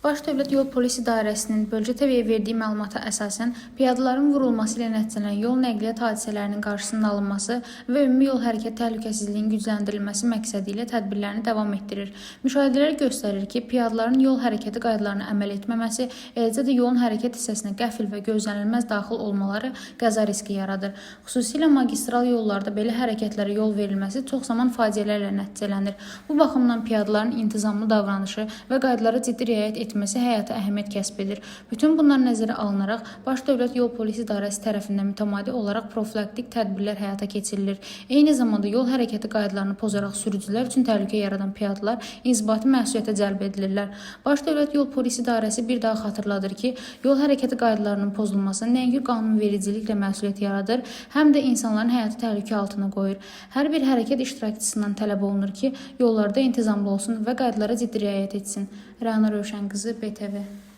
Baş Dövlət Yol Polis İdarəsinin bölgə TV'yə verdiyi məlumata əsasən piyadaların vurulması ilə nəticələnən yol nəqliyyat hadisələrinin qarşısının alınması və ümumi yol hərəkət təhlükəsizliyinin gücləndirilməsi məqsədi ilə tədbirlərini davam etdirir. Müşahidələr göstərir ki, piyadaların yol hərəkəti qaydalarına əməl etməməsi, eləcə də yolun hərəkət hissəsinə qəfil və gözlənilməz daxil olmaları qəza riski yaradır. Xüsusilə magistral yollarda belə hərəkətlərə yol verilməsi çox zaman faciələrlə nəticələnir. Bu baxımdan piyadaların intizamlı davranışı və qaydalara ciddi riayət etməsi həyata əhəmiyyət kəsb edir. Bütün bunlar nəzərə alınaraq Baş Dövlət Yol Polis İdarəsi tərəfindən mütəmadi olaraq profilaktik tədbirlər həyata keçirilir. Eyni zamanda yol hərəkəti qaydalarını pozaraq sürücülər üçün təhlükə yaradan piyadalar inzibati məsuliyyətə cəlb edilirlər. Baş Dövlət Yol Polis İdarəsi bir daha xatırladır ki, yol hərəkəti qaydalarının pozulması nəinki qanunvericiliklə məsuliyyət yaradır, həm də insanların həyatı təhlükə altına qoyur. Hər bir hərəkət iştirakçısından tələb olunur ki, yollarda intizamlı olsun və qaydalara ciddi riayət etsin. Rəna Rövşənqızı, BTV.